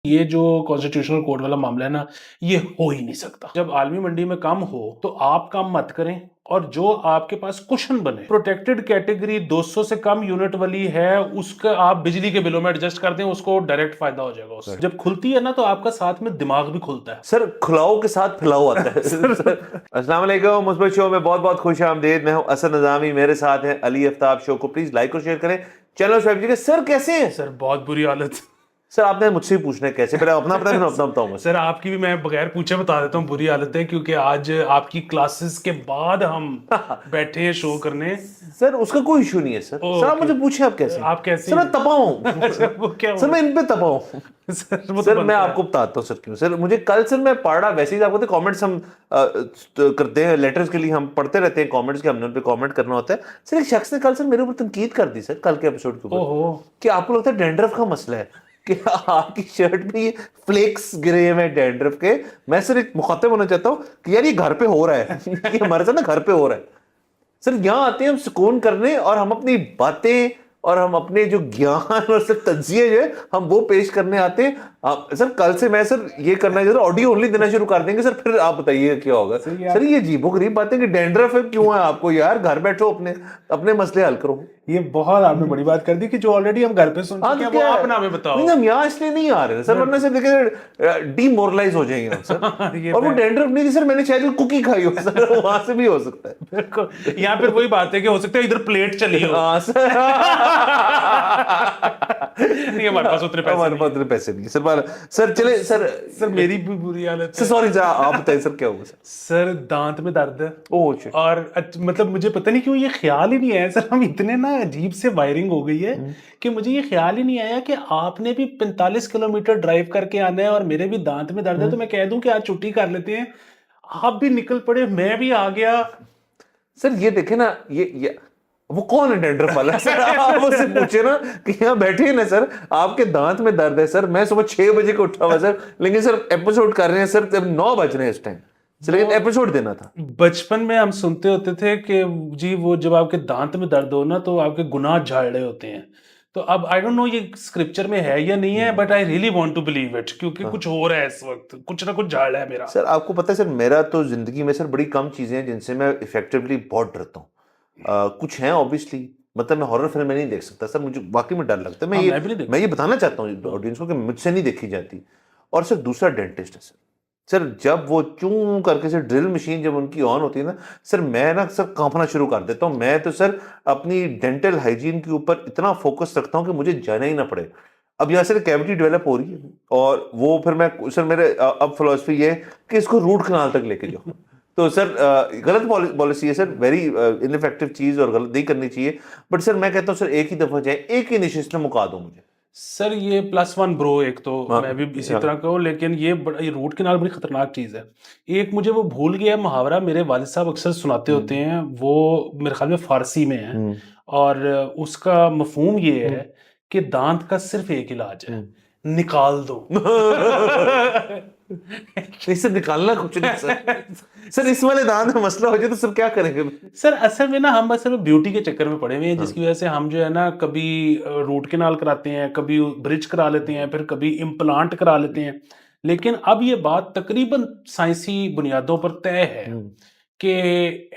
یہ جو constitutional code والا معاملہ ہے نا، یہ ہو ہی نہیں سکتا. جب عالمی منڈی میں کم ہو تو آپ کم مت کریں اور جو آپ کے پاس کشن بنے. پروٹیکٹڈ کیٹیگری 200 سے کم یونٹ والی ہے، اس کا آپ بجلی کے بلوں میں ایڈجسٹ کر دیں، اس کو ڈائریکٹ فائدہ ہو جائے گا. اس سے جب کھلتی ہے نا تو آپ کا ساتھ میں دماغ بھی کھلتا ہے. سر کھلاؤ کے ساتھ پھلاؤ آتا ہے. السلام علیکم، مثبت شو میں بہت بہت خوش آمدید. میں ہوں اسد نظامی، میرے ساتھ ہیں علی افتاب. شو کو پلیز لائک اور شیئر کریں، چینل سبسکرائب کیجئے. سر کیسے ہیں؟ سر بہت بری حالت. سر آپ نے مجھ سے پوچھنا ہے کیسے، پہلے اپنا بتائیں پھر اپنا بتاؤں. سر آپ کی بھی میں بغیر پوچھے بتا دیتا ہوں بری حالت ہے، کیونکہ آج آپ کی کلاسز کے بعد ہم بیٹھے ہیں شو کرنے. سر اس کا کوئی ایشو نہیں ہے. سر آپ مجھے پوچھیں آپ کیسے. آپ کیسے؟ سر میں تپا ہوں. سر میں ان پہ تپا ہوں. سر میں آپ کو بتاتا ہوں سر کیوں. سر مجھے کل سر میں پڑھ رہا، ویسے ہی آپ کو کامنٹس ہم کرتے ہیں لیٹرز کے لیے، ہم پڑھتے رہتے ہیں کامنٹس کے، ہم نے ان پہ کامنٹ کرنا ہوتا ہے. سر ایک شخص نے کل سر میرے اوپر تنقید کر دی سر کل کے ایپیسوڈ کے اوپر کہ آپ کو لگتا ہے ڈینڈرف کا مسئلہ ہے کہ آپ کی شرٹ میں یہ فلیکس گرے ہوئے ڈینڈرف کے. میں سر ایک مخاطب ہونا چاہتا ہوں کہ یار یہ گھر پہ ہو رہا ہے، یہ ہمارے ساتھ نا گھر پہ ہو رہا ہے. سر یہاں آتے ہیں ہم سکون کرنے اور ہم اپنی باتیں اور ہم اپنے جو گیان اور سر تجزیے جو ہے ہم وہ پیش کرنے آتے ہیں. سر کل سے میں سر یہ کرنا چاہتا ہوں، آڈیو اونلی دینا شروع کر دیں گے سر، پھر آپ بتائیے کیا ہوگا. سر یہ عجیب و غریب باتیں کہ ڈینڈرف ہے کیوں ہے آپ کو یار، گھر بیٹھو اپنے مسئلے حل کرو. یہ بہت آپ نے بڑی بات کر دی کہ جو آلریڈی ہم گھر پہ سن چکے ہیں وہ آپ نہ ہمیں بتاؤ. نہیں ہم یہاں اس لیے نہیں آ رہے سر، ورنہ سے دیکھیں ڈی مورلائز ہو جائیں گے ہم سر. اور وہ ڈینڈرف نہیں تھی سر، میں نے شاید کوکی کھائی ہو سر، وہاں سے بھی ہو سکتا ہے. یہاں پھر وہی بات ہے کہ ہو سکتا ہے ادھر پلیٹ چلی ہو. نہیں ہمارے پاس اتنے پیسے نہیں سر. سر چلے سر میری بھی بری حالت سر، سوری سر آپ بتائیں سر کیا ہوگا. سر دانت میں درد ہے. اوہ اور مطلب مجھے پتہ نہیں کیوں یہ خیال ہی نہیں آیا سر، ہم اتنے نا عجیب سے وائرنگ ہو گئی ہے کہ مجھے یہ خیال ہی نہیں آیا کہ آپ نے بھی 45 کلومیٹر ڈرائیو کر کے آنا ہے اور میرے بھی دانت میں درد ہے، تو میں کہہ دوں کہ آج چھٹی کر لیتے ہیں. آپ بھی نکل پڑے، میں بھی آ گیا. سر یہ دیکھیں نا، یہ وہ کون ہے ڈینڈرف والا سر؟ آپ اس سے پوچھے نا کہ یہاں بیٹھے ہیں نا سر، آپ کے دانت میں درد ہے سر. میں صبح 6 بجے کو اٹھا ہوا سر، لیکن سر ایپیسوڈ کر رہے ہیں سر 9 بج رہے ہیں اس ٹائم، لیکن ایپیسوڈ دینا تھا. بچپن میں ہم سنتے ہوتے تھے کہ جی وہ جب آپ کے دانت میں درد ہو نا تو آپ کے گناہ جھاڑ رہے ہوتے ہیں. تو اب آئی ڈونٹ نو یہ اسکرپچر میں ہے یا نہیں ہے، but I really want to believe it, کیونکہ کچھ ہو رہا ہے اس وقت، کچھ نہ کچھ جھاڑ ہے میرا. سر آپ کو پتہ ہے سر، میرا تو زندگی میں سر بڑی کم چیزیں ہیں جن سے میں افیکٹولی بہت ڈرتا ہوں. کچھ ہیں اوبیسلی، مطلب میں ہارر فلم میں نہیں دیکھ سکتا سر، مجھے واقعی میں ڈر لگتا ہے. میں یہ بتانا چاہتا ہوں آڈینس کو کہ مجھ سے نہیں دیکھی جاتی. اور سر دوسرا ڈینٹسٹ ہے سر. جب وہ چوں کر کے سر ڈرل مشین جب ان کی آن ہوتی ہے نا سر، میں نا سر کانپنا شروع کر دیتا ہوں. میں تو سر اپنی ڈینٹل ہائیجین کے اوپر اتنا فوکس رکھتا ہوں کہ مجھے جانا ہی نہ پڑے. اب یہاں سے کیوٹی ڈیولپ ہو رہی ہے اور وہ پھر میں سر میرے اب فلسفی یہ ہے کہ اس کو روٹ کنال تک لے کے جاؤ. تو سر غلط پالیسی ہے سر، ویری انفیکٹو چیز اور غلط نہیں کرنی چاہیے. بٹ سر میں کہتا ہوں سر ایک ہی دفعہ جائیں، ایک ہی نشست میں مکا دو مجھے. سر یہ +1 برو، ایک تو میں بھی اسی طرح کا ہوں، لیکن یہ روٹ کنال بڑی خطرناک چیز ہے. ایک مجھے وہ بھول گیا محاورہ، میرے والد صاحب اکثر سناتے ہوتے ہیں، وہ میرے خیال میں فارسی میں ہے، اور اس کا مفہوم یہ ہے کہ دانت کا صرف ایک علاج ہے، نکال دو. سر نکالنا کچھ نہیں سر اس والے دانت میں مسئلہ ہو جائے تو سر کیا کریں گے؟ سر اصل میں نا ہم اصل میں بیوٹی کے چکر میں پڑے ہوئے ہیں، جس کی وجہ سے ہم جو ہے نا کبھی روٹ کنال کراتے ہیں، کبھی برج کرا لیتے ہیں، پھر کبھی امپلانٹ کرا لیتے ہیں. لیکن اب یہ بات تقریباً سائنسی بنیادوں پر طے ہے کہ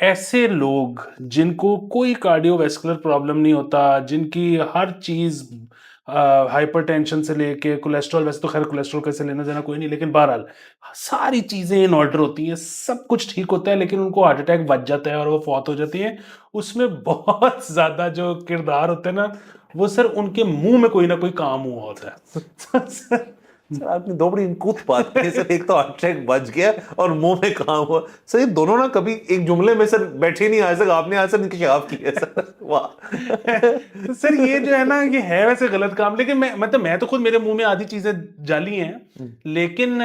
ایسے لوگ جن کو کوئی کارڈیو ویسکولر پرابلم نہیں ہوتا، جن کی ہر چیز ہائپر ٹینشن سے لے کے کولیسٹرول، ویسے تو خیر کولیسٹرول کیسے لینا دینا کوئی نہیں، لیکن بہرحال ساری چیزیں ان آرڈر ہوتی ہیں، سب کچھ ٹھیک ہوتا ہے، لیکن ان کو ہارٹ اٹیک بچ جاتا ہے اور وہ فوت ہو جاتی ہیں. اس میں بہت زیادہ جو کردار ہوتے ہیں نا، وہ سر ان کے منہ میں کوئی نہ کوئی کام ہوا ہوتا ہے. سر آپ نے دو بڑی انکوت بات کی سر، ایک تو ہارٹ اٹیک بچ گیا اور منہ میں کام ہوا. سر یہ دونوں نا کبھی ایک جملے میں سر بیٹھے نہیں آج تک، آپ نے آج سر انکشاف کیا سر. واہ سر یہ جو ہے نا یہ ہے ویسے غلط کام، لیکن میں تو خود میرے منہ میں آدھی چیزیں جالی ہیں، لیکن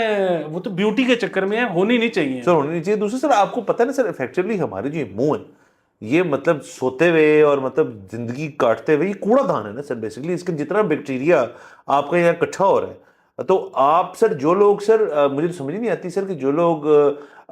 وہ تو بیوٹی کے چکر میں ہونی نہیں چاہیے سر، ہونی نہیں چاہیے. دوسرے سر آپ کو پتہ ہے نا سر، افیکٹولی ہمارے جو منہ ہے یہ مطلب سوتے ہوئے اور مطلب زندگی کاٹتے ہوئے یہ کوڑا دان ہے نا سر. بیسیکلی اس کے جتنا بیکٹیریا آپ کا یہاں اکٹھا ہو رہا ہے، تو آپ سر جو لوگ سر مجھے سمجھ نہیں آتی سر کہ جو لوگ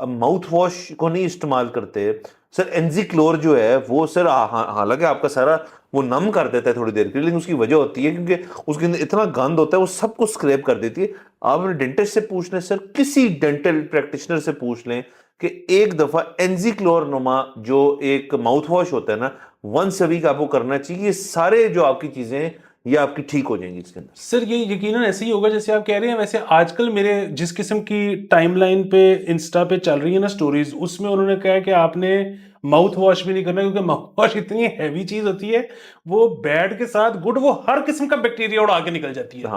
ماؤتھ واش کو نہیں استعمال کرتے سر اینزیکلور جو ہے وہ سر حالانکہ آپ کا سارا وہ نم کر دیتا ہے تھوڑی دیر کے لیے، لیکن اس کی وجہ ہوتی ہے کیونکہ اس کے اندر اتنا گند ہوتا ہے وہ سب کو اسکریپ کر دیتی ہے. آپ اپنے ڈینٹسٹ سے پوچھ لیں سر، کسی ڈینٹل پریکٹیشنر سے پوچھ لیں کہ ایک دفعہ اینزیکلور نما جو ایک ماؤتھ واش ہوتا ہے نا، ونس اے ویک آپ کو کرنا چاہیے. یہ سارے جو آپ کی چیزیں ہیں یہ آپ کی ٹھیک ہو جائیں گی اس کے اندر. سر یہ یقیناً ایسے ہی ہوگا جیسے آپ کہہ رہے ہیں. ویسے آج کل میرے جس قسم کی ٹائم لائن پہ انسٹا پہ چل رہی ہے نا سٹوریز، اس میں انہوں نے کہا کہ آپ نے ماؤتھ واش بھی نہیں کرنا، کیونکہ ماؤتھ واش اتنی ہیوی چیز ہوتی ہے، وہ بیڈ کے ساتھ گڈ وہ ہر قسم کا بیکٹیریا اڑا کے نکل جاتی ہے.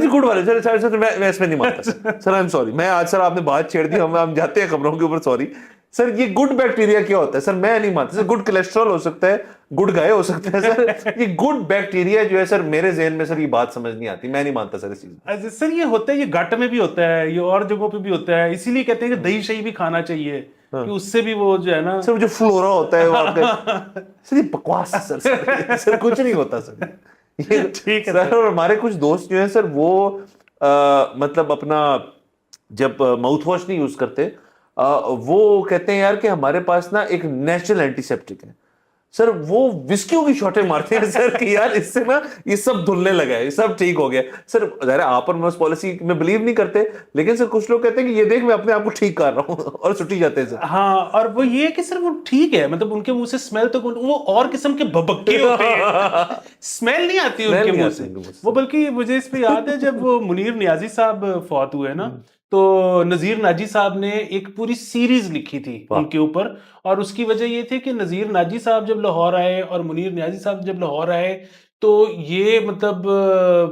گڈ والے سر میں اس میں نہیں مانتا سر، آئی ایم سوری. میں آج سر آپ نے بات چھیڑ دی، ہم جاتے ہیں خبروں کے اوپر. سوری سر، یہ گڈ بیکٹیریا کیا ہوتا ہے سر؟ میں نہیں مانتا سر. گڈ کولیسٹرول ہو سکتا ہے، گڈ گائے ہو سکتا ہے سر. یہ گڈ بیکٹیریا جو ہے سر میرے ذہن میں سر یہ بات سمجھ نہیں آتی. میں نہیں مانتا سر اس چیز. سر یہ ہوتا ہے، یہ گٹ میں بھی ہوتا ہے، یہ اور جگہوں پہ بھی ہوتا ہے. اسی لیے کہتے ہیں کہ دہی شہی بھی کھانا چاہیے کہ اس سے بھی وہ جو ہے نا سر جو فلورا ہوتا ہے وہ آپ کا سر، یہ بکواس ہے سر کچھ نہیں ہوتا سر. ٹھیک ہے سر. اور ہمارے کچھ دوست جو ہیں سر وہ مطلب اپنا جب ماؤتھ واش نہیں یوز کرتے وہ کہتے ہیں یار کہ ہمارے پاس نا ایک نیچرل اینٹی سیپٹک ہے. سر وہ وسکیوں کی شاٹیں مارتے ہیں سر کہ یار اس سے نا یہ سب دھلنے لگا ہے، یہ سب ٹھیک ہو گیا. سر ظاہر آپ اور مس پالیسی میں بلیو نہیں کرتے، لیکن سر کچھ لوگ کہتے ہیں کہ یہ دیکھ میں اپنے آپ کو ٹھیک کر رہا ہوں اور چھٹی جاتے ہیں سر. ہاں، اور وہ یہ کہ سر وہ ٹھیک ہے، مطلب ان کے منہ سے اسمیل تو وہ اور قسم کے بھبکے ہوتے ہیں، اسمیل نہیں آتی ان کے منہ سے وہ. بلکہ مجھے اس پہ یاد ہے جب وہ منیر نیازی صاحب فوت ہوئے نا، تو نذیر ناجی صاحب نے ایک پوری سیریز لکھی تھی ان کے اوپر. اور اس کی وجہ یہ تھی کہ نذیر ناجی صاحب جب لاہور آئے اور منیر نیازی صاحب جب لاہور آئے تو یہ مطلب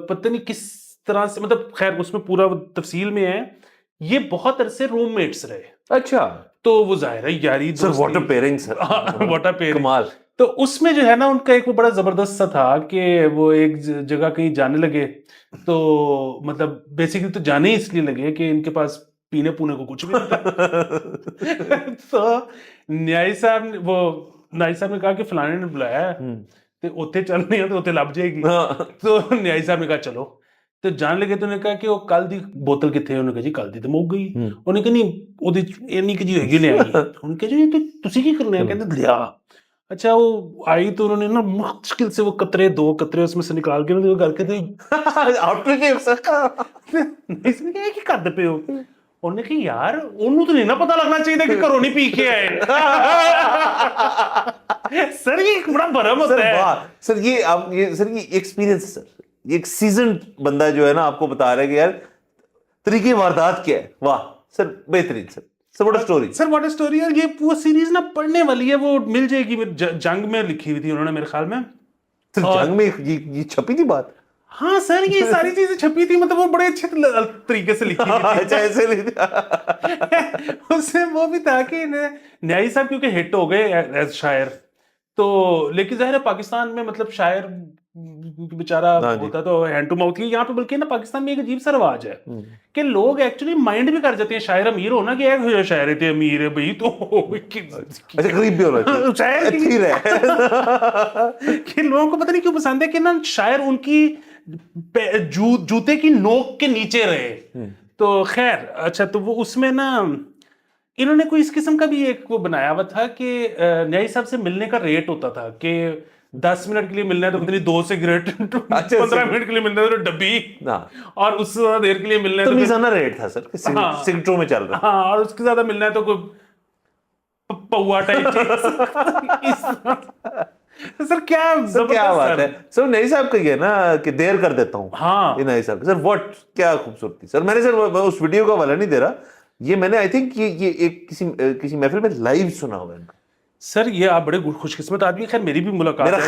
پتہ نہیں کس طرح سے، مطلب خیر اس میں پورا تفصیل میں ہے، یہ بہت عرصے روم میٹس رہے. اچھا. تو وہ ظاہر ہے یاری سر واٹر پیئرنگ سر، واٹر پیئرنگ کمال. تو اس میں جو ہے نا ان کا ایک وہ بڑا زبردست سا تھا کہ وہ ایک جگہ کہیں جانے لگے، تو مطلب بیسیکلی تو جانے ہی اس لیے لگے کہ ان کے پاس پینے پونے کو کچھ بھی نہیں تھا. تو نیائی صاحب نے کہا کہ فلانے نے بلایا ہے تو اوتے چل نہیں ہے تو اوتے لب جائے گی. تو نیائی صاحب نے کہا چلو. تو جان لگے تو انہوں نے کہا کہ وہ کل دی بوتل کتنے؟ انہوں نے کہا جی کل دی تو مک گئی. انہوں نے کہا نہیں وہ نہیں کہ جی ہوگی نہیں آئی. انہوں نے کہا جی تسی کی کرنے ہیں؟ کہتے دریا. اچھا وہ آئی تو انہوں نے نا مشکل سے وہ قطرے 2 قطرے اس میں سے نکال کے گھر کے کی کرتے پہ ہو. انہوں نے کہا یار انہوں تو نہیں نا پتا لگنا چاہیے کہ گھروں نہیں پی کے آئے. سر یہ بڑا برم ہوتا ہے سر. یہ سر یہ ایکسپیرینس سر، یہ ایک سیزنڈ بندہ جو ہے نا آپ کو بتا رہا ہے کہ یار طریقے واردات کیا ہے. واہ سر بہترین sir. Sir what story sir what story. اور یہ پورا سیریز نا پڑھنے والی ہے، وہ مل جائے گی. جنگ میں لکھی ہوئی تھی انہوں نے میرے خیال میں. جنگ میں یہ چھپی تھی بات. ہاں سر یہ ساری چیزیں چھپی تھی، مطلب وہ بڑے اچھے طریقے سے لکھی تھی. اس میں وہ بھی تھا کہ نیائی صاحب کیونکہ ہٹ ہو گئے ایز شاعر، تو لیکن ظاہر ہے پاکستان میں مطلب شاعر بیچارہ ہوتا تو ہینڈ ٹو ماؤتھ. یہاں پہ بلکہ نا پاکستان میں ایک عجیب سا رواج ہے کہ لوگ ایکچولی مائنڈ بھی کر جاتے ہیں شاعر امیر ہونا کہ ایک شاعر تھے امیر ہے بھائی تو غریب بھی ہونا چاہیے کہ لوگوں کو پتہ نہیں کیوں پسند ہے کہ نا شاعر ان کی جوتے کی نوک کے نیچے رہے. تو خیر اچھا، تو وہ اس میں نا انہوں نے کوئی اس قسم کا بھی ایک وہ بنایا ہوا تھا کہ نیائی صاحب سے ملنے کا ریٹ ہوتا تھا کہ 10 منٹ کے لیے ملنا ہے تو پتہ نہیں 2 سگریٹ، 15 منٹ کے لیے ملنا ہے تو ڈبی، اور اس سے زیادہ دیر کے لیے ملنا ہے تو میزانہ ریٹ تھا سر، سگریٹوں میں چل رہا. ہاں، اور اس کے زیادہ ملنا ہے تو کوئی پوا ٹائپ چیز. سر کیا بات ہے سر. نیائی صاحب کا یہ نا کہ دیر کر دیتا ہوں. ہاں یہ نیائی صاحب سر واٹ کیا خوبصورتی سر. میں نے سر اس ویڈیو کا حوالہ نہیں دے رہا، یہ میں نے آئی تھنک یہ ایک کسی محفل میں لائیو سنا ہوا ہے ان کا. سر یہ آپ بڑے خوش قسمت آدمی. خیر میری بھی ملاقات میرا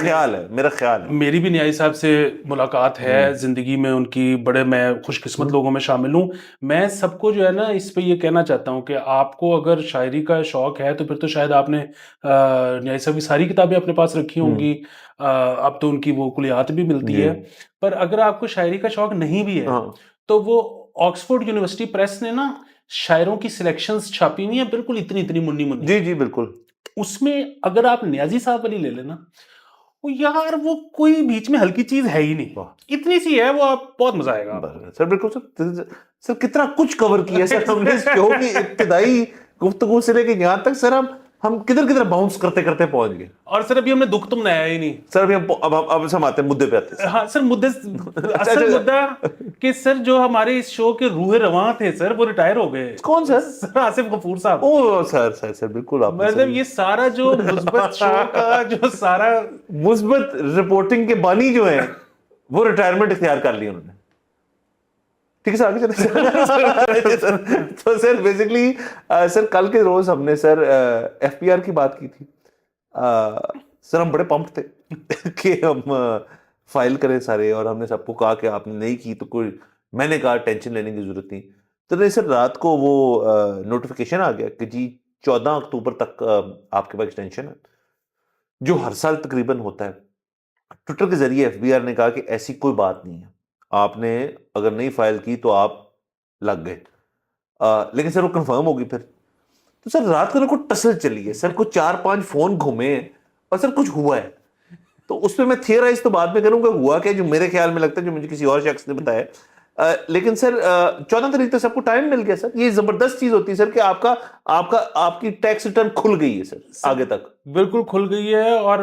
خیال ہے میری بھی نیائی صاحب سے ملاقات ہے زندگی میں ان کی. بڑے میں خوش قسمت لوگوں میں شامل ہوں. میں سب کو جو ہے نا اس پہ یہ کہنا چاہتا ہوں کہ آپ کو اگر شاعری کا شوق ہے تو پھر تو شاید آپ نے نیائی صاحب کی ساری کتابیں اپنے پاس رکھی ہوں گی. اب تو ان کی وہ کلیات بھی ملتی ہے. پر اگر آپ کو شاعری کا شوق نہیں بھی ہے تو وہ آکسفورڈ یونیورسٹی پریس نے نا شاعروں کی سلیکشنز چھاپی ہوئی ہیں بالکل اتنی منی. جی بالکل. اس میں اگر آپ نیازی صاحب والی لے لینا، وہ یار وہ کوئی بیچ میں ہلکی چیز ہے ہی نہیں، اتنی سی ہے وہ. آپ بہت مزہ آئے گا سر. بالکل سر کتنا کچھ کور کیا سر ہم نے اس شو کی ابتدائی گفتگو سے لے کے یہاں تک. سر ہم ہم کدھر کدھر باؤنس کرتے کرتے پہنچ گئے. اور سر ابھی ہم نے دکھ تو منایا ہی نہیں سر ابھی اب ہم آتے ہیں مدے پہ آتے ہیں. ہاں سر مدعا اصل مدعا کہ سر جو ہمارے اس شو کے روح رواں تھے سر وہ ریٹائر ہو گئے. کون سر؟ سر آصف غفور صاحب. او سر بالکل آپ مطلب یہ سارا جو مثبت شو کا جو سارا مثبت رپورٹنگ کے بانی جو ہیں وہ ریٹائرمنٹ اختیار کر لی انہوں نے. ٹھیک ہے سر آگے چلیں. تو سر بیسکلی سر کل کے روز ہم نے سر ایف پی آر کی بات کی تھی. سر ہم بڑے پمپ تھے کہ ہم فائل کریں سارے, اور ہم نے سب کو کہا کہ آپ نے نہیں کی تو کوئی, میں نے کہا ٹینشن لینے کی ضرورت نہیں. تو نہیں سر رات کو وہ نوٹیفیکیشن آ گیا کہ جی 14 اکتوبر تک آپ کے پاس ایکسٹینشن ہے, جو ہر سال تقریباً ہوتا ہے. ٹویٹر کے ذریعے ایف بی آر نے کہا کہ ایسی کوئی بات نہیں ہے, آپ نے اگر نہیں فائل کی تو آپ لگ گئے. لیکن سر وہ کنفرم ہوگی پھر. تو سر رات کو کوئی ٹسل چلی ہے سر, کچھ 4-5 فون گھومے اور سر کچھ ہوا ہے. تو اس پہ میں تھیورائز تو بعد میں کروں گا ہوا کہ جو میرے خیال میں لگتا ہے, جو مجھے کسی اور شخص نے بتایا. لیکن سر 14 تاریخ تک سب کو ٹائم مل گیا سر. یہ زبردست چیز ہوتی ہے سر کہ آپ کی ٹیکس ریٹرن کھل گئی ہے سر آگے تک. بالکل کھل گئی ہے, اور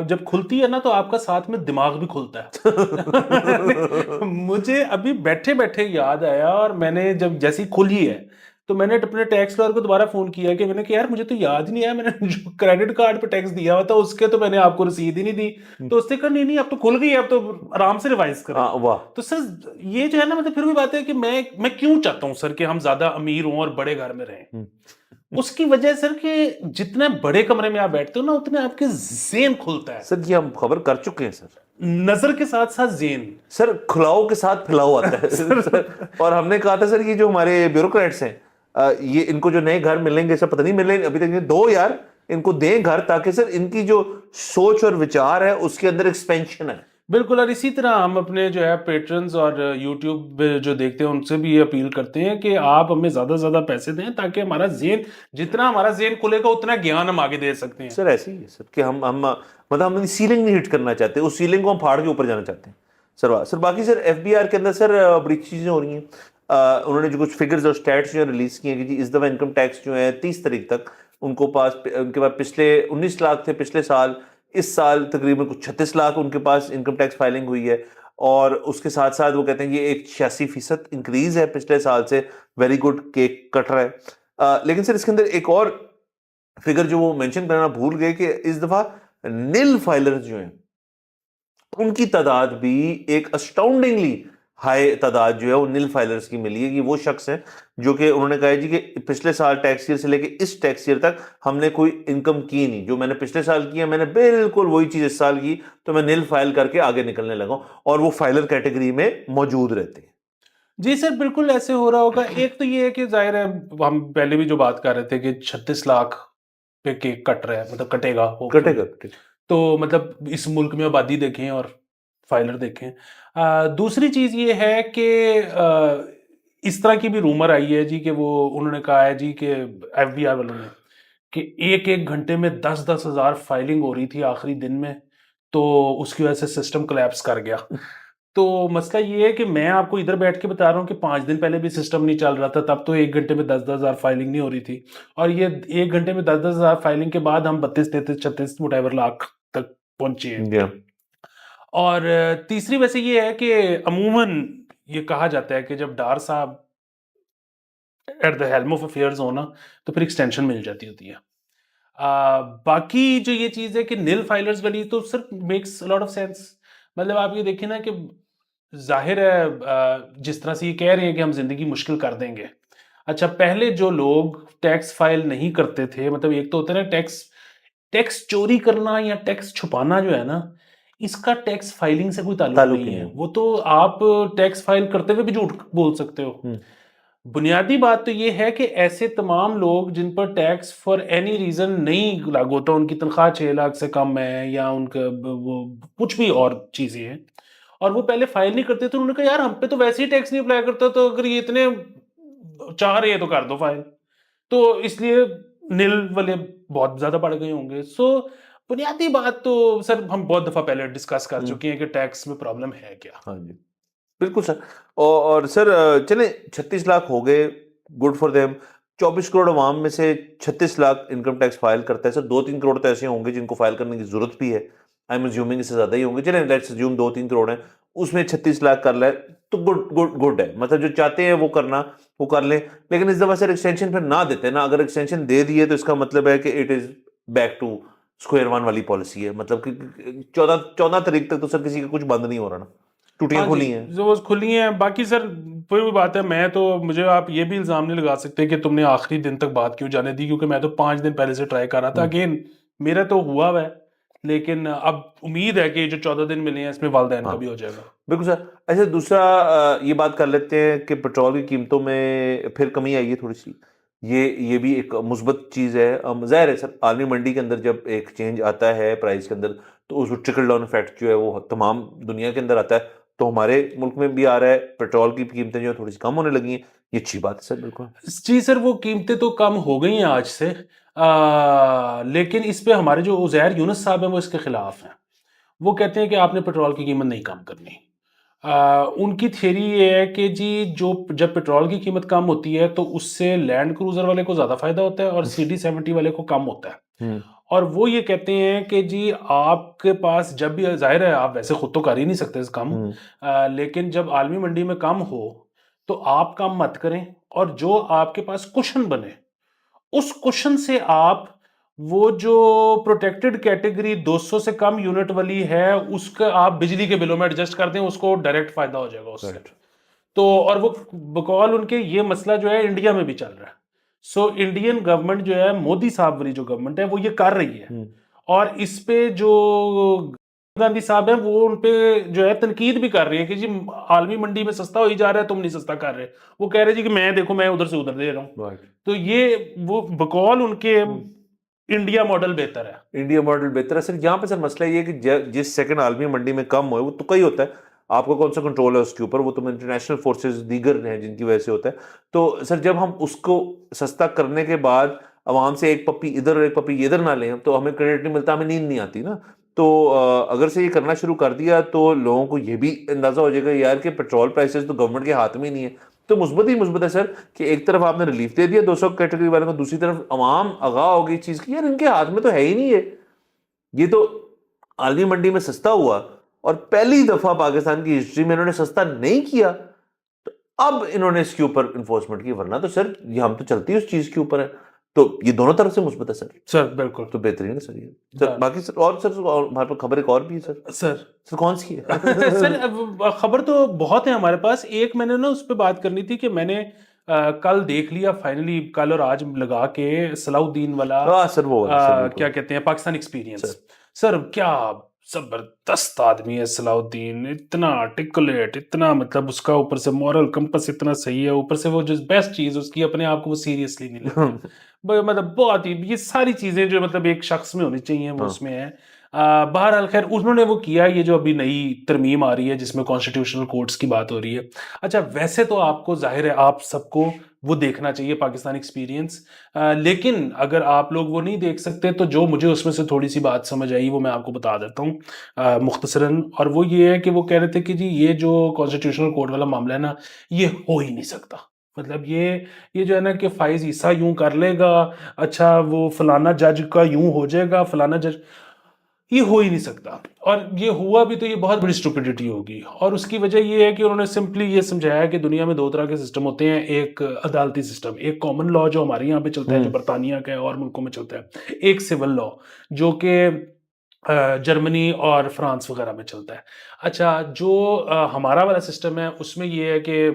جب کھلتی ہے نا تو آپ کا ساتھ میں دماغ بھی کھلتا ہے. مجھے ابھی بیٹھے بیٹھے یاد آیا, اور میں نے جب جیسی کھلی ہے تو میں نے اپنے ٹیکس لائر کو دوبارہ فون کیا کہ میں نے کہا یار مجھے تو یاد ہی نہیں آیا, میں نے جو کریڈٹ کارڈ پہ ٹیکس دیا ہوا تھا اس کے تو میں نے آپ کو رسید ہی نہیں دی. تو اس نے کہا نہیں اب تو کھل گئی ہے, اب تو آرام سے ریوائز کریں. تو سر یہ جو ہے نا مطلب پھر بھی بات ہے کہ میں کیوں چاہتا ہوں سر کہ ہم زیادہ امیر ہوں اور بڑے گھر میں رہیں. اس کی وجہ سر کہ جتنے بڑے کمرے میں آپ بیٹھتے ہو نا اتنے آپ کے ذہن کھلتا ہے. سر یہ ہم خبر کر چکے ہیں سر, نظر کے ساتھ ساتھ ذہن سر کھلاؤ کے ساتھ پھلاؤ آتا ہے. اور ہم نے کہا تھا سر یہ جو ہمارے بیوروکریٹس ہیں یہ ان کو جو نئے گھر ملیں گے سر پتہ نہیں ملیں ابھی تک 2 یار ان کو دیں گھر, تاکہ سر ان کی جو سوچ اور وچار ہے اس کے اندر ایکسپینشن ہے. بالکل. اور اسی طرح ہم اپنے جو ہے پیٹرنز اور یوٹیوب پہ جو دیکھتے ہیں ان سے بھی یہ اپیل کرتے ہیں کہ آپ ہمیں زیادہ سے زیادہ پیسے دیں تاکہ ہمارا ذہن جتنا ہمارا ذہن کھلے گا اتنا گیان ہم آگے دے سکتے ہیں. سر ایسے ہی ہے سر کہ ہم مطلب ہم سیلنگ نہیں ہٹ کرنا چاہتے, اس سیلنگ کو ہم پھاڑ کے اوپر جانا چاہتے ہیں. سر باقی سر ایف بی آر کے اندر سر بڑی چیزیں ہو رہی ہیں. انہوں نے جو کچھ فگرز اور اسٹیٹس جو ریلیز کیے ہیں کہ جی اس دفعہ انکم ٹیکس جو ہے 30 تاریخ تک ان کے پاس پچھلے 19 لاکھ تھے پچھلے سال, اس سال تقریباً کچھ 36 لاکھ ان کے پاس انکم ٹیکس فائلنگ ہوئی ہے. اور اس کے ساتھ ساتھ وہ کہتے ہیں یہ ایک 86% انکریز ہے پچھلے سال سے. ویری گڈ, کیک کٹ رہا ہے. لیکن سر اس کے اندر ایک اور فگر جو وہ مینشن کرنا بھول گئے کہ اس دفعہ نیل فائلرز جو ہیں ان کی تعداد بھی ایک اسٹاؤنڈنگلی ہائی تعداد جو ہے وہ نیل فائلرز کی ملی ہے. کہ وہ شخص ہیں جو کہ انہوں نے کہا جی کہ پچھلے سال ٹیکس ایئر سے لے کے اس ٹیکس ایئر تک ہم نے کوئی انکم کی نہیں, جو میں نے پچھلے سال کیا میں نے بالکل وہی چیز اس سال کی, تو میں نیل فائل کر کے آگے نکلنے لگا ہوں, اور وہ فائلر کیٹیگری میں موجود رہتے ہیں. جی سر بالکل ایسے ہو رہا ہوگا. ایک تو یہ ہے کہ ظاہر ہے ہم پہلے بھی جو بات کر رہے تھے کہ 36 لاکھ پہ کیک کٹ رہا ہے, مطلب کٹے گا. تو مطلب اس ملک میں آبادی دیکھیں اور فائلر دیکھیں. دوسری چیز یہ ہے کہ اس طرح کی بھی رومر آئی ہے جی کہ وہ انہوں نے کہا ہے جی کہ ایف بی آئی والوں نے کہ ایک گھنٹے میں 10 ہزار فائلنگ ہو رہی تھی آخری دن میں, تو اس کی وجہ سے سسٹم کلیپس کر گیا. تو مسئلہ یہ ہے کہ میں آپ کو ادھر بیٹھ کے بتا رہا ہوں کہ 5 دن پہلے بھی سسٹم نہیں چل رہا تھا, تب تو 1 گھنٹے میں 10 ہزار فائلنگ نہیں ہو رہی تھی, اور یہ 1 گھنٹے میں 10 ہزار فائلنگ کے بعد ہم 32 33 36 وٹیور لاکھ تک پہنچے ہیں. اور تیسری ویسے یہ ہے کہ عموماً یہ کہا جاتا ہے کہ جب ڈار صاحب at the helm of affairs ہونا تو پھر ایکسٹینشن مل جاتی ہوتی ہے. باقی جو یہ چیز ہے کہ نیل فائلرز والی تو سر میکس لاٹ آف سینس. مطلب آپ یہ دیکھیں نا کہ ظاہر ہے جس طرح سے یہ کہہ رہے ہیں کہ ہم زندگی مشکل کر دیں گے. اچھا پہلے جو لوگ ٹیکس فائل نہیں کرتے تھے, مطلب ایک تو ہوتا ہے نا ٹیکس چوری کرنا یا ٹیکس چھپانا جو ہے نا, اس کا ٹیکس فائلنگ سے کوئی تعلق نہیں ہے. وہ تو آپ ٹیکس فائل کرتے ہوئے بھی جھوٹ بول سکتے ہو. بنیادی بات تو یہ ہے کہ ایسے تمام لوگ جن پر ٹیکس فار اینی ریزن نہیں لاگو ہوتا, ان کی تنخواہ 6 لاکھ سے کم ہے یا ان کا وہ کچھ بھی اور چیزیں ہیں, اور وہ پہلے فائل نہیں کرتے, تو انہوں نے کہا یار ہم پہ تو ویسے ہی ٹیکس نہیں اپلائی کرتا, تو اگر یہ اتنے چاہ رہے ہیں تو کر دو فائل. تو اس لیے نیل والے بہت زیادہ بڑھ گئے ہوں گے. سو بنیادی بات تو سر ہم بہت دفعہ پہلے ڈسکس کر چکے ہیں کہ ٹیکس میں پرابلم ہے کیا. ہاں جی بالکل سر. اور سر چلیں 36 لاکھ ہو گئے, گڈ فار دیم. 24 کروڑ عوام میں سے 36 لاکھ انکم ٹیکس فائل کرتا ہے سر. 2-3 کروڑ تو ایسے ہوں گے جن کو فائل کرنے کی ضرورت بھی ہے. آئی ایم اسیومنگ اس سے زیادہ ہی ہوں گے. چلیں لیٹس اسیوم 2-3 کروڑ ہیں, اس میں 36 لاکھ کر لیں تو گڈ ہے. مطلب جو چاہتے ہیں وہ کرنا وہ کر لیں. لیکن اس دفعہ سر ایکسٹینشن پھر نہ دیتے نا. اگر ایکسٹینشن دے دیے تو اس کا مطلب ہے کہ it is back two square one والی پالیسی ہے. مطلب کہ 14 تاریخ تک تو سر کسی کا کچھ بند نہیں ہو رہا نا, ٹوٹیاں کھلی ہیں. وہ کھلی ہیں. باقی سر کوئی بھی بات ہے, میں تو مجھے آپ یہ بھی الزام نہیں لگا سکتے کہ تم نے آخری دن تک بات کیوں جانے دی, کیونکہ میں تو 5 دن پہلے سے ٹرائی کر رہا تھا. اگین میرا تو ہوا ہے, لیکن اب امید ہے کہ جو 14 دن ملے ہیں اس میں والدین کا بھی ہو جائے گا. بالکل سر. ایسے دوسرا یہ بات کر لیتے ہیں کہ پیٹرول کی قیمتوں میں پھر کمی آئی ہے تھوڑی سی. یہ بھی ایک مثبت چیز ہے. ظاہر ہے سر عالمی منڈی کے اندر جب ایک چینج آتا ہے پرائز کے اندر تو اس کو ٹرکل ڈاؤن افیکٹ جو ہے وہ تمام دنیا کے اندر آتا ہے. تو ہمارے ملک میں بھی آ رہا ہے, پیٹرول کی قیمتیں جو ہے تھوڑی سی کم ہونے لگی ہیں. یہ اچھی بات ہے سر. بالکل جی سر, وہ قیمتیں تو کم ہو گئی ہیں آج سے, لیکن اس پہ ہمارے جو عزیر یونس صاحب ہیں وہ اس کے خلاف ہیں. وہ کہتے ہیں کہ آپ نے پیٹرول کی قیمت نہیں کم کرنی. ان کی تھیری یہ ہے کہ جی جب پیٹرول کی قیمت کم ہوتی ہے تو اس سے لینڈ کروزر والے کو زیادہ فائدہ ہوتا ہے اور CD70 والے کو کم ہوتا ہے. اور وہ یہ کہتے ہیں کہ جی آپ کے پاس جب بھی, ظاہر ہے آپ ویسے خود تو کر ہی نہیں سکتے کم, لیکن جب عالمی منڈی میں کم ہو تو آپ کم مت کریں, اور جو آپ کے پاس کشن بنے اس کشن سے آپ وہ جو پروٹیکٹڈ کیٹیگری 200 سے کم یونٹ والی ہے اس کا آپ بجلی کے بلوں میں ایڈجسٹ کر دیں, اس کو ڈائریکٹ فائدہ ہو جائے گا اس سے. تو اور وہ بقول ان کے یہ مسئلہ جو ہے انڈیا میں بھی چل رہا ہے. سو انڈین گورنمنٹ جو ہے, مودی صاحب والی جو گورنمنٹ ہے وہ یہ کر رہی ہے, اور اس پہ جو گاندھی صاحب ہیں وہ ان پہ جو ہے تنقید بھی کر رہی ہے کہ جی عالمی منڈی میں سستا ہو ہی جا رہا ہے, تم نہیں سستا کر رہے. وہ کہہ رہے جی کہ میں دیکھو میں ادھر سے ادھر دے رہا ہوں. تو یہ وہ بقول ان کے انڈیا ماڈل بہتر ہے. انڈیا ماڈل بہتر ہے سر. یہاں پہ سر مسئلہ یہ ہے کہ جس سیکنڈ عالمی منڈی میں کم ہوئے وہ تو کئی ہوتا ہے, آپ کو کون سا کنٹرول ہے اس کے اوپر, وہ تو انٹرنیشنل فورسز دیگر ہیں جن کی وجہ سے ہوتا ہے. تو سر جب ہم اس کو سستا کرنے کے بعد عوام سے ایک پپی ادھر اور ایک پپی ادھر نہ لیں تو ہمیں کریڈٹ نہیں ملتا, ہمیں نیند نہیں آتی نا. تو اگر سے یہ کرنا شروع کر دیا تو لوگوں کو یہ بھی اندازہ ہو جائے گا یار کہ پیٹرول پرائسز تو گورنمنٹ کے ہاتھ میں ہی نہیں ہے. تو مثبت ہی مثبت ہے سر کہ ایک طرف آپ نے ریلیف دے دیا 200 کیٹیگری والوں کو, دوسری طرف عوام آگاہ ہوگی اس چیز کی یار ان کے ہاتھ میں تو ہے ہی نہیں ہے. یہ تو عالمی منڈی میں سستا ہوا اور پہلی دفعہ پاکستان کی ہسٹری میں انہوں نے سستا نہیں کیا, تو اب انہوں نے اس کے اوپر انفورسمنٹ کی. ورنہ تو سر یہ ہم تو چلتی اس چیز کے اوپر ہے. تو یہ دونوں طرف سے مثبت ہے سر. بالکل, تو بہترین ہے سر. یہ سر باقی سر اور سر ہمارے پاس خبر ایک اور بھی ہے سر کون سی ہے سر خبر تو بہت ہے ہمارے پاس. ایک میں نے نا اس پہ بات کرنی تھی کہ میں نے کل دیکھ لیا فائنلی, کل اور آج لگا کے صلاح الدین والا سر وہ کیا کہتے ہیں پاکستان ایکسپیرینس. سر کیا زبردست آدمی ہے صلاح الدین, اتنا آرٹیکولیٹ, اتنا مطلب اس کا اوپر سے مورل کمپس اتنا صحیح ہے, اوپر سے وہ جو بیسٹ چیز اس کی اپنے آپ کو وہ سیریسلی نہیں لیتا. مطلب بہت ہی یہ ساری چیزیں جو مطلب ایک شخص میں ہونی چاہیے وہ اس میں ہے. بہرحال خیر انہوں نے وہ کیا یہ جو ابھی نئی ترمیم آ رہی ہے جس میں کانسٹیٹیوشنل کورٹس کی بات ہو رہی ہے. اچھا ویسے تو آپ کو ظاہر ہے آپ سب کو وہ دیکھنا چاہیے پاکستان ایکسپیرینس, لیکن اگر آپ لوگ وہ نہیں دیکھ سکتے تو جو مجھے اس میں سے تھوڑی سی بات سمجھ آئی وہ میں آپ کو بتا دیتا ہوں مختصراً. اور وہ یہ ہے کہ وہ کہہ رہے تھے کہ جی یہ جو کانسٹیٹیوشنل کورٹ والا معاملہ ہے نا یہ ہو ہی نہیں سکتا. مطلب یہ جو ہے نا کہ فائز عیسیٰ یوں کر لے گا, اچھا وہ فلانا جج کا یوں ہو جائے گا, فلانا جج, یہ ہو ہی نہیں سکتا. اور یہ ہوا بھی تو یہ بہت بڑی اسٹوپڈیٹی ہوگی. اور اس کی وجہ یہ ہے کہ انہوں نے سمپلی یہ سمجھایا کہ دنیا میں 2 طرح کے سسٹم ہوتے ہیں, ایک عدالتی سسٹم, ایک کامن لا جو ہمارے یہاں پہ چلتا ہے جو برطانیہ کا ہے اور ملکوں میں چلتا ہے, ایک سول لا جو کہ جرمنی اور فرانس وغیرہ میں چلتا ہے. اچھا جو ہمارا والا سسٹم ہے اس میں یہ ہے کہ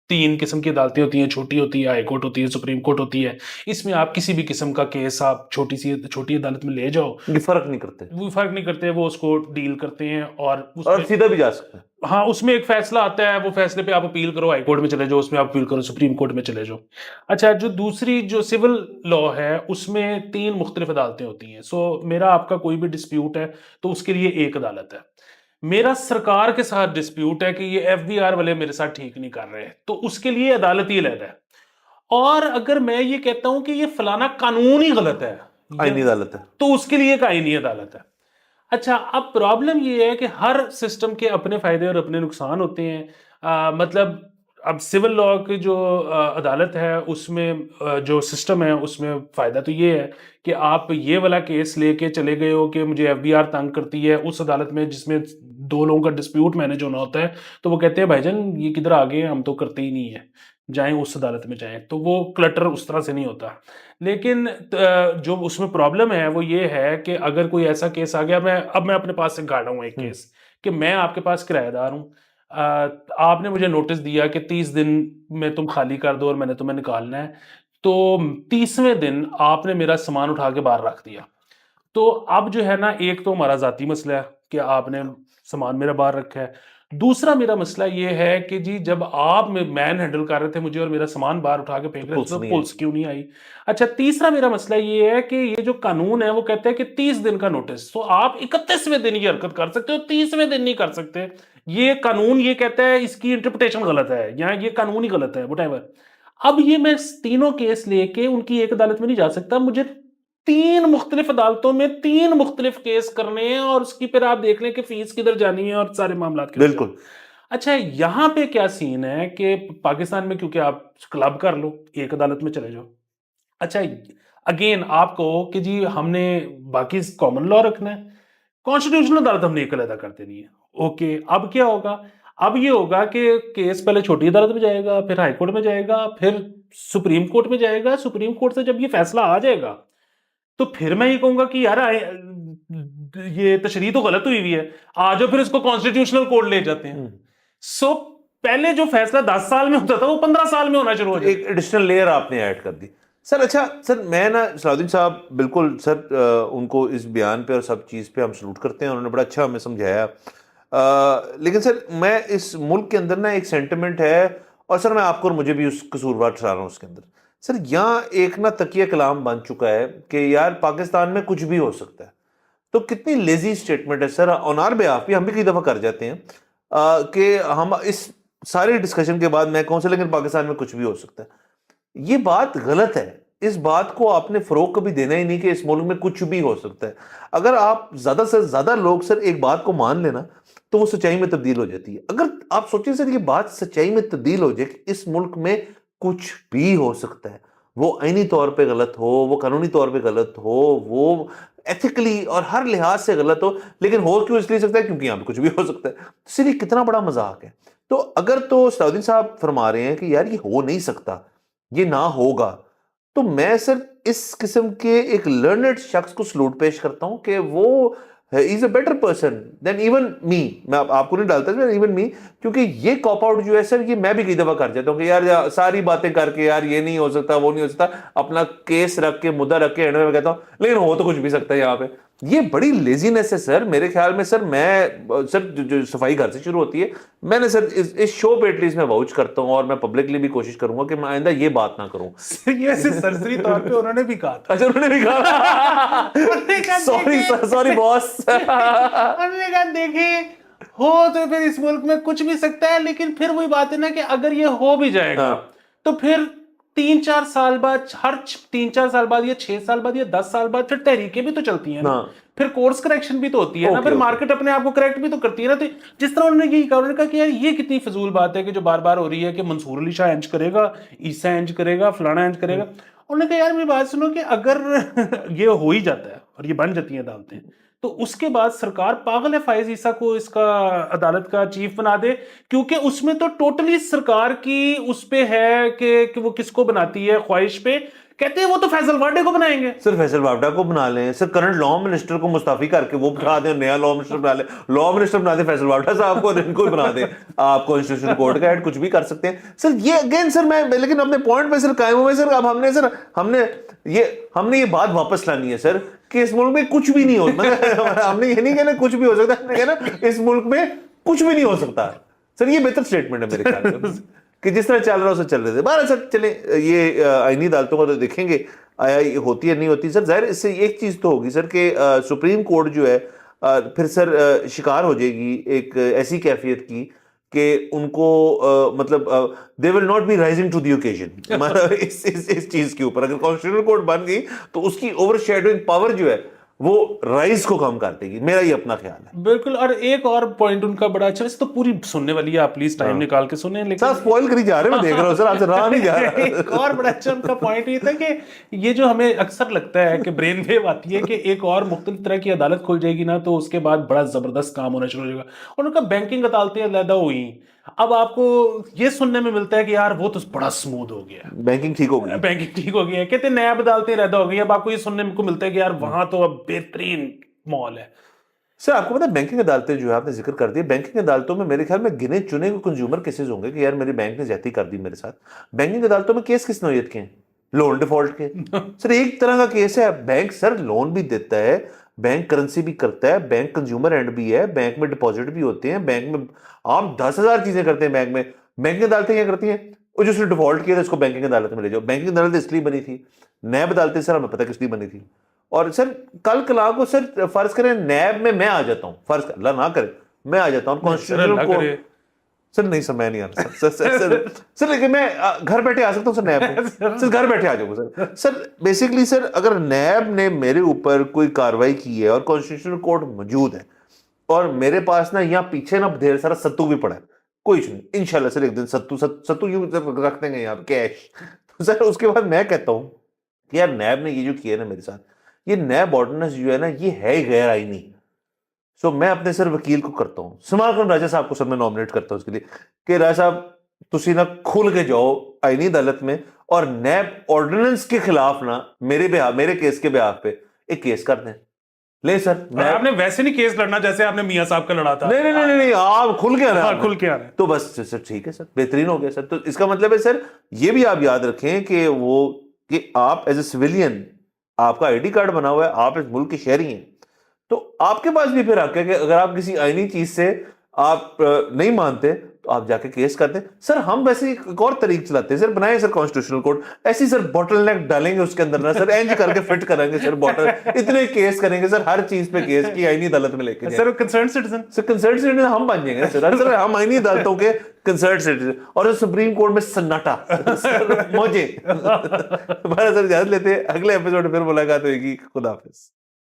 3 قسم کی عدالتیں ہوتی ہیں, چھوٹی ہوتی ہے, ہائی کورٹ ہوتی ہے, سپریم کورٹ ہوتی ہے. اس میں آپ کسی بھی قسم کا کیس آپ چھوٹی عدالت میں لے جاؤ, یہ فرق نہیں کرتے, وہ فرق نہیں کرتے, وہ اس کو ڈیل کرتے ہیں اور سیدھا بھی جا سکتے ہیں. ہاں اس میں ایک فیصلہ آتا ہے, وہ فیصلے پہ آپ اپیل کرو, ہائی کورٹ میں چلے جاؤ, اس میں آپ اپیل کرو, سپریم کورٹ میں چلے جاؤ. اچھا جو دوسری جو سول لا ہے اس میں 3 مختلف عدالتیں ہوتی ہیں. سو میرا آپ کا کوئی بھی ڈسپیوٹ ہے تو اس کے لیے ایک عدالت ہے. میرا سرکار کے ساتھ ڈسپیوٹ ہے کہ یہ FBR والے میرے ساتھ ٹھیک نہیں کر رہے تو اس کے لیے عدالت ہی علیحدہ ہے. اور اگر میں یہ کہتا ہوں کہ یہ فلانا قانون ہی غلط ہے, آئینی عدالت ہے, تو اس کے لیے ایک آئینی عدالت ہے. اچھا اب پرابلم یہ ہے کہ ہر سسٹم کے اپنے فائدے اور اپنے نقصان ہوتے ہیں. مطلب اب سول لاء کی جو عدالت ہے اس میں جو سسٹم ہے اس میں فائدہ تو یہ ہے کہ آپ یہ والا کیس لے کے چلے گئے ہو کہ مجھے FBR تنگ کرتی ہے اس عدالت میں جس میں 2 لوگوں کا ڈسپیوٹ مینج ہونا ہوتا ہے، تو وہ کہتے ہیں بھائی جان یہ کدھر آگے ہم تو کرتے ہی نہیں ہیں، جائیں اس عدالت میں جائیں، تو وہ کلٹر اس طرح سے نہیں ہوتا. لیکن جو اس میں پرابلم ہے وہ یہ ہے کہ اگر کوئی ایسا کیس آ گیا، اب میں اپنے پاس سے گاڑا ہوں ایک کیس کہ میں آپ کے پاس کرایہ دار ہوں، آپ نے مجھے نوٹس دیا کہ 30 دن میں تم خالی کر دو اور میں نے تمہیں نکالنا ہے، تو 30ویں دن آپ نے میرا سامان اٹھا کے باہر رکھ دیا. تو اب جو ہے نا ایک تو ہمارا ذاتی مسئلہ ہے کہ آپ نے سامان میرا باہر رکھا ہے، دوسرا میرا مسئلہ یہ ہے کہ جی جب آپ مین ہینڈل کر رہے تھے مجھے اور میرا سامان باہر اٹھا کے پھینک رہے تھے تو پولیس کیوں نہیں آئی. اچھا تیسرا میرا مسئلہ یہ ہے کہ یہ جو قانون ہے وہ کہتا ہے کہ 30 دن کا نوٹس، تو آپ 31ویں دن یہ حرکت کر سکتے ہو، 30ویں دن نہیں کر سکتے. یہ قانون یہ کہتا ہے، اس کی انٹرپریٹیشن غلط ہے یا یہ قانون ہی غلط ہے whatever. اب یہ میں تینوں کیس لے کے ان کی ایک عدالت میں نہیں جا سکتا، مجھے 3 مختلف عدالتوں میں 3 مختلف کیس کرنے ہیں اور اس کی پھر آپ دیکھ لیں کہ فیس کدھر جانی ہے اور سارے معاملات. بالکل. اچھا یہاں پہ کیا سین ہے کہ پاکستان میں کیونکہ آپ کلب کر لو ایک عدالت میں چلے جاؤ. اچھا اگین آپ کہو کہ جی ہم نے باقی کامن لا رکھنا ہے، کانسٹیٹیوشنل عدالت ہم نے ایک علیحدہ کر دینی ہے. اوکے اب کیا ہوگا؟ اب یہ ہوگا کہ کیس پہلے چھوٹی عدالت میں جائے گا، پھر ہائی کورٹ میں جائے گا، پھر سپریم کورٹ میں جائے گا. سپریم کورٹ سے جب یہ فیصلہ آ جائے گا تو پھر میں یہ کہوں گا کہ یار یہ تشریح تو غلط ہوئی ہے، آ جاؤ پھر اس کو کانسٹیٹیوشنل کورٹ لے جاتے ہیں. سو پہلے جو فیصلہ 10 سال میں ہوتا تھا وہ 15 سال میں ہونا شروع ہو جائے. ایک ایڈیشنل لیئر آپ نے ایڈ کر دی سر. اچھا سر میں نا صلاح الدین صاحب بالکل سر ان کو اس بیان پہ اور سب چیز پہ ہم سلوٹ کرتے ہیں، انہوں نے بڑا اچھا ہمیں سمجھایا. لیکن سر میں اس ملک کے اندر نا ایک سینٹیمنٹ ہے، اور سر میں آپ کو اور مجھے بھی اس قصوروار ٹھہرا رہا ہوں اس کے اندر. سر یہاں ایک نا تکیہ کلام بن چکا ہے کہ یار پاکستان میں کچھ بھی ہو سکتا ہے. تو کتنی لیزی سٹیٹمنٹ ہے سر آن آر بیہاف بھی، ہم بھی کئی دفعہ کر جاتے ہیں کہ ہم اس سارے ڈسکشن کے بعد میں کہوں سے لیکن پاکستان میں کچھ بھی ہو سکتا ہے. یہ بات غلط ہے. اس بات کو آپ نے فروغ کبھی دینا ہی نہیں کہ اس ملک میں کچھ بھی ہو سکتا ہے. اگر آپ زیادہ سے زیادہ لوگ سر ایک بات کو مان لینا تو وہ سچائی میں تبدیل ہو جاتی ہے. اگر آپ سوچیں سر یہ بات سچائی میں تبدیل ہو جائے کہ اس ملک میں کچھ بھی ہو سکتا ہے، وہ آئینی طور پہ غلط ہو، وہ قانونی طور پہ غلط ہو، وہ ایتھیکلی اور ہر لحاظ سے غلط ہو، لیکن ہو کیوں اس لیے سکتا ہے کیونکہ یہاں پہ کچھ بھی ہو سکتا ہے. سر یہ کتنا بڑا مذاق ہے. تو اگر تو صلاح الدین صاحب فرما رہے ہیں کہ یار یہ ہو نہیں سکتا، یہ نہ ہوگا، تو میں سر اس قسم کے ایک لرنڈ شخص کو سلوٹ پیش کرتا ہوں کہ وہ is a better person than even me. میں آپ کو نہیں ڈالتا ایون می، کیونکہ یہ کاپ آؤٹ جو ہے سر یہ میں بھی کئی دفعہ کر جاتا ہوں کہ یار ساری باتیں کر کے یار یہ نہیں ہو سکتا وہ نہیں ہو سکتا، اپنا کیس رکھ کے مدعا رکھ کے اینڈ میں کہتا ہوں لیکن ہو تو کچھ بھی سکتا ہے یہاں پہ. یہ بڑی لیزینس ہے سر میرے خیال میں. سر میں سر جو صفائی گھر سے شروع ہوتی ہے، میں نے سر اس شو پہ ایٹ لیسٹ میں واؤچ کرتا ہوں اور میں پبلکلی بھی کوشش کروں گا کہ میں آئندہ یہ بات نہ کروں. یہ سرسری طور پہ انہوں نے بھی کہا تھا. اچھا انہوں نے بھی کہا سوری باس، انہوں نے کہا دیکھیں ہو تو پھر اس ملک میں کچھ بھی سکتا ہے، لیکن پھر وہی بات ہے نا کہ اگر یہ ہو بھی جائے گا تو پھر 3-4 سال بعد، ہر 3-4 سال بعد یا 6 سال بعد یا 10 سال بعد پھر تحریکیں بھی تو چلتی ہیں نا، پھر کورس کریکشن بھی تو ہوتی ہے نا، پھر مارکیٹ اپنے آپ کو کریکٹ بھی تو کرتی ہے نا. تو جس طرح انہوں نے یہی کہا، انہوں نے کہا کہ یار یہ کتنی فضول بات ہے کہ جو بار بار ہو رہی ہے کہ منصور علی شاہ انج کرے گا، عیسیٰ انج کرے گا، فلانا انج کرے گا. انہوں نے کہا یار میری بات سنو کہ اگر یہ ہو ہی جاتا ہے اور یہ بن جاتی ہیں عدالتیں، تو اس کے بعد سرکار پاگل ہے فائز عیسیٰ کو اس کا عدالت کا چیف بنا دے، کیونکہ اس میں تو ٹوٹلی سرکار کی اس پہ ہے کہ وہ کس کو بناتی ہے خواہش پہ. کہتے ہیں وہ تو فیصل واڈے کو بنائیں گے. سر فیصل واڈا کو بنا لیں سر، کرنٹ لا منسٹر کو مستعفی کر کے وہ بنا دیں، نیا لا منسٹر بنا لیں، لا منسٹر بنا دیں فیصل واڈا صاحب کو، ان کو بنا دیں آپ کانسٹیٹیوشن کورٹ کا ہیڈ، کچھ بھی کر سکتے ہیں. سر یہ اگین سر میں لیکن اپنے پوائنٹ پہ سر قائم ہوئے. سر اب ہم نے یہ بات واپس لانی ہے سر کہ اس ملک میں کچھ بھی نہیں ہوتا. ہم نے یہ نہیں کہنا کچھ بھی ہو سکتا، ہم نے کہنا اس ملک میں کچھ بھی نہیں ہو سکتا. سر یہ بہتر سٹیٹمنٹ ہے میرے خیال میں کہ جس طرح چل رہا اسے چل رہے تھے. بہرحال سر چلیں یہ آئینی عدالتوں کو تو دیکھیں گے آیا یہ ہوتی ہے نہیں ہوتی. سر ظاہر اس سے ایک چیز تو ہوگی سر کہ سپریم کورٹ جو ہے پھر سر شکار ہو جائے گی ایک ایسی کیفیت کی کہ ان کو مطلب they will not be rising to the occasion اس چیز کے اوپر. اگر کانسٹیٹیوشنل کورٹ بن گئی تو اس کی اوور شیڈوئنگ پاور جو ہے وہ رائز کو کم کر دے گی, میرا یہ اپنا خیال ہے. بالکل. اور ایک اور پوائنٹ ان کا بڑا اچھا, ویسے تو پوری سننے والی ہے, آپ پلیز ٹائم نکال کے سنیں, لیکن سر سپوائل کری جا رہے ہیں, میں دیکھ رہا ہوں سر, آپ سے راہ نہیں جا رہا. ایک اور بڑا اچھا ان کا پوائنٹ یہ تھا کہ یہ جو ہمیں اکثر لگتا ہے کہ برین ویو آتی ہے کہ ایک اور مختلف طرح کی عدالت کھل جائے گی نا تو اس کے بعد بڑا زبردست کام ہونا شروع ہو جائے گا, اور ان کا بینکنگ عدالتیں علیحدہ ہوئی. اب آپ کو یہ سننے میں ملتا ہے کہ یار وہ تو بڑا سموتھ ہو گیا, بینکنگ ٹھیک ہو گئی, بینکنگ ٹھیک ہو گیا ہے, کہتے ہیں نیب عدالتیں علیحدہ ہو گئی. اب آپ کو یہ سننے کو ملتا ہے کہ یار وہاں تو اب بہترین مال ہے. سر آپ کو پتا بینکنگ عدالتیں جو ہے آپ نے ذکر کر دی, بینکنگ عدالتوں میں میرے خیال میں گنے چنے ہوئے کنزیومر کیسز ہوں گے کہ یار میری بینک نے زیادتی کر دی میرے ساتھ. بینکنگ عدالتوں میں کیس کس نوعیت کے ہیں؟ لون ڈیفالٹ کے. سر ایک طرح کا کیس ہے, بینک سر لون بھی دیتا ہے, بینک کرنسی بھی کرتا ہے, بینک کنزیومر اینڈ بھی ہے, بینک میں ڈپازٹ بھی ہوتے ہیں, بینک میں آپ 10,000 چیزیں کرتے ہیں بینک میں. بینکنگ عدالتیں کیا کرتی ہیں, وہ جو اس نے ڈیفالٹ کیا تھا اس کو بینکنگ عدالت میں لے جاؤ. بینکنگ عدالت اس لیے بنی تھی, نیب عدالتیں سر ہمیں پتہ کس لیے بنی تھی. اور سر کل کلا کو سر فرض کریں نیب میں آ جاتا ہوں, فرض کر اللہ نہ کرے میں آ جاتا ہوں کانسٹیٹیوشنل کورٹ. سر نہیں سر میں نہیں آنا سر لیکن میں گھر بیٹھے آ سکتا ہوں سر نیب میں, سر گھر بیٹھے آ جاؤں سر. سر بیسکلی سر اگر نیب نے میرے اوپر کوئی کاروائی کی ہے اور کانسٹیٹیوشنل کورٹ موجود ہے اور میرے پاس نا یہاں پیچھے نا ڈھیر سارا ستو بھی پڑا ہے, کوئی نہیں انشاءاللہ سر ایک دن ستو یوں رکھ دیں گے یہاں کیش. تو سر اس کے بعد میں کہتا ہوں کہ یار نیب نے یہ جو کیا ہے نا میرے ساتھ, یہ نیب آرڈیننس جو ہے نا یہ ہے غیر آئینی. سو میں اپنے سر وکیل کو کرتا ہوں, سمارکن راجہ صاحب کو سر میں نامنیٹ کرتا ہوں اس کے لیے کہ راجہ صاحب تسی نا کھل کے جاؤ آئینی عدالت میں اور نیب آرڈیننس کے خلاف نا میرے کیس کے بیاف پہ ایک کیس کر دیں. لے سر آپ نے ویسے نہیں کیس لڑنا جیسے آپ نے میاں صاحب کا لڑا تھا. نہیں آپ کھل کے آنا, کھل کے آنا, تو بس سر ٹھیک ہے سر, بہترین ہو گیا سر. تو اس کا مطلب ہے سر یہ بھی آپ یاد رکھیں کہ آپ ایز اے سویلین آپ کا آئی ڈی کارڈ بنا ہوا ہے, آپ اس ملک کے شہری ہیں, تو آپ کے پاس بھی پھر حق ہے کہ اگر آپ کسی آئینی چیز سے آپ نہیں مانتے تو آپ جا کے کیس کرتے ہیں. سر ہم ویسے ایک اور طریق چلاتے ہیں سر, بنائیں سر کانسٹیٹیوشنل کورٹ, ایسی سر بوٹل نیک ڈالیں گے اس کے اندر نا سر, اینج کر کے فٹ کریں گے سر بوٹل, اتنے کیس کریں گے سر ہر چیز پہ کیس کی آئینی عدالت میں لے کے سر کنسرن سٹیزن, سر کنسرن سٹیزن ہم بن جائیں گے سر ہم آئینی عدالتوں کے کنسرن سٹیزن, اور سپریم کورٹ میں سناٹا موجے. سر اجازت لیتے ہیں, اگلے ایپیسوڈ میں پھر ملاقات ہوئے گی. خدا حافظ.